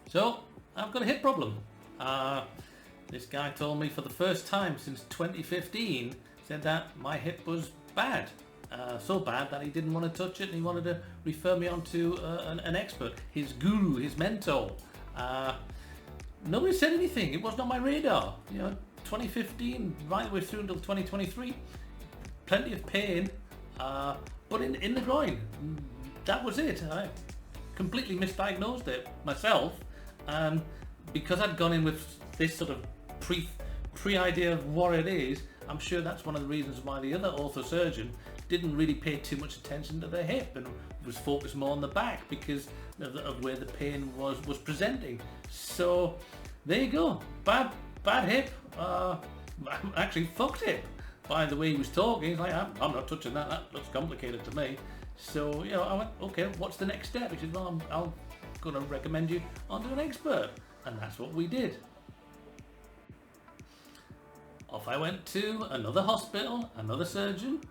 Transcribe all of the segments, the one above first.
So I've got a hip problem. This guy told me for the first time since 2015, said that my hip was bad. So bad that he didn't want to touch it and he wanted to refer me on to an expert, his guru, his mentor. Nobody said anything. It wasn't on my radar. 2015 right the way through until 2023, plenty of pain, but in the groin. That was it. I completely misdiagnosed it myself, and because I'd gone in with this sort of pre idea of what it is, I'm sure that's one of the reasons why the other orthosurgeon didn't really pay too much attention to the hip and was focused more on the back because of where the pain was presenting. So there you go, bad hip, actually fucked hip. By the way he was talking, he's like, I'm not touching that. That looks complicated to me. So I went, okay, what's the next step? He said, well, I'm going to recommend you onto an expert, and that's what we did. Off I went to another hospital, another surgeon,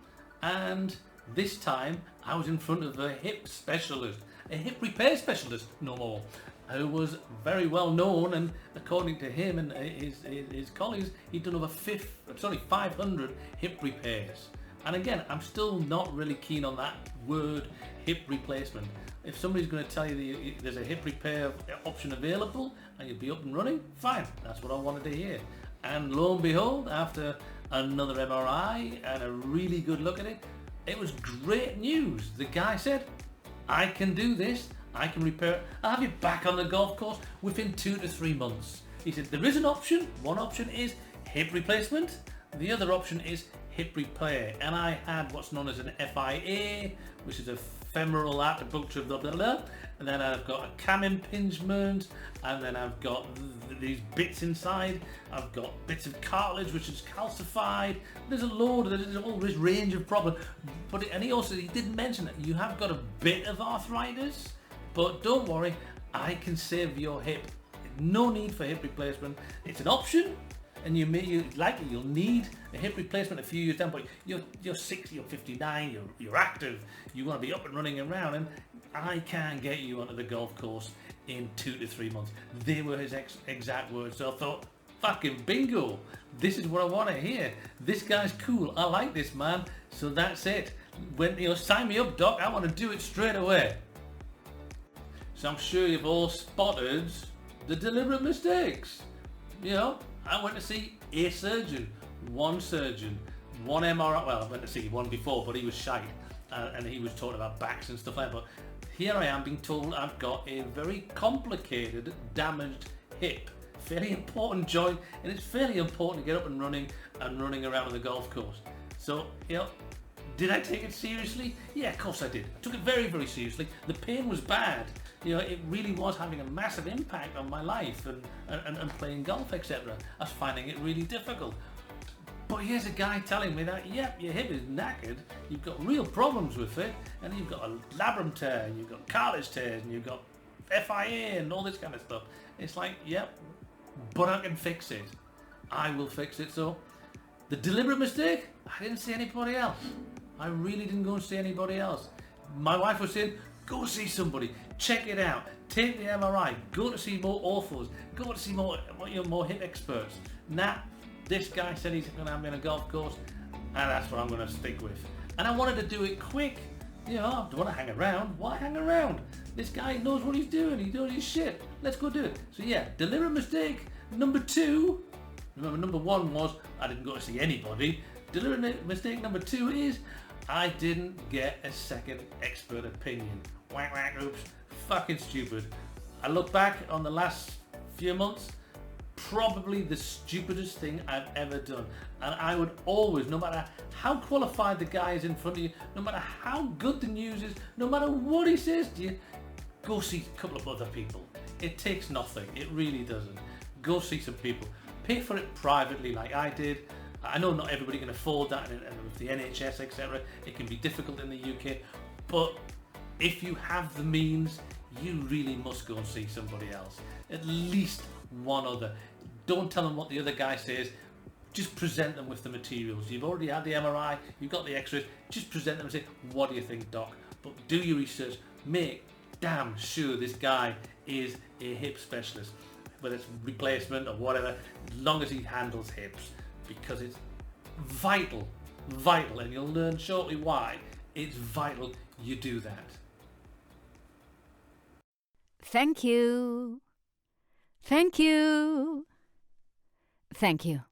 and this time I was in front of a hip specialist, a hip repair specialist, no more, who was very well known, and according to him and his colleagues, he'd done over 500 hip repairs. And again, I'm still not really keen on that word, hip replacement. If somebody's going to tell you that there's a hip repair option available and you'll be up and running, fine, that's what I wanted to hear. And lo and behold, after another MRI and a really good look at it, it was great news. The guy said, I can do this, I can repair it, I'll have you back on the golf course within 2 to 3 months. He said, there is an option. One option is hip replacement, the other option is hip repair. And I had what's known as an FIA, which is a femoral abductor, blah blah blah, and then I've got a cam impingement, and then I've got these bits inside, I've got bits of cartilage which is calcified. There's all this range of problems, but he did mention that you have got a bit of arthritis, but don't worry, I can save your hip. No need for hip replacement. It's an option, and you'll need a hip replacement a few years down, but you're 60, you're 59, you're active, you want to be up and running around, and I can get you onto the golf course in 2 to 3 months. They were his exact words. So I thought, fucking bingo, this is what I want to hear. This guy's cool, I like this man. So that's it. When sign me up, doc, I want to do it straight away. So I'm sure you've all spotted the deliberate mistakes. I went to see a surgeon, one MRI. Well, I went to see one before, but he was shite, and he was talking about backs and stuff like that. But here I am being told I've got a very complicated, damaged hip, fairly important joint, and it's fairly important to get up and running around on the golf course. So, did I take it seriously? Yeah, of course I did. I took it very, very seriously. The pain was bad. It really was having a massive impact on my life and playing golf, etc. I was finding it really difficult. But here's a guy telling me that, yep, your hip is knackered, you've got real problems with it, and you've got a labrum tear, and you've got cartilage tears, and you've got FIA and all this kind of stuff. It's like, yep, but I can fix it. I will fix it. So the deliberate mistake, I didn't see anybody else. I really didn't go and see anybody else. My wife was saying, go see somebody, check it out, take the MRI, go to see more orthos, go to see more hip experts. Nah, this guy said he's going to have me on a golf course, and that's what I'm going to stick with. And I wanted to do it quick. I don't want to hang around. Why hang around? This guy knows what he's doing. He's doing his shit. Let's go do it. So yeah, deliberate mistake. Number 2, remember number 1 was I didn't go to see anybody. Deliberate mistake number 2 is I didn't get a second expert opinion. Whack, whack, oops. Fucking stupid. I look back on the last few months, probably the stupidest thing I've ever done. And I would always, no matter how qualified the guy is in front of you, no matter how good the news is, no matter what he says to you, go see a couple of other people. It takes nothing. It really doesn't. Go see some people. Pay for it privately like I did. I know not everybody can afford that, and with the NHS, etc., it can be difficult in the UK, but if you have the means, you really must go and see somebody else. At least one other. Don't tell them what the other guy says, just present them with the materials. You've already had the MRI, you've got the x-rays, just present them and say, what do you think, doc? But do your research, make damn sure this guy is a hip specialist, whether it's replacement or whatever, as long as he handles hips, because it's vital, and you'll learn shortly why it's vital you do that. Thank you. Thank you. Thank you.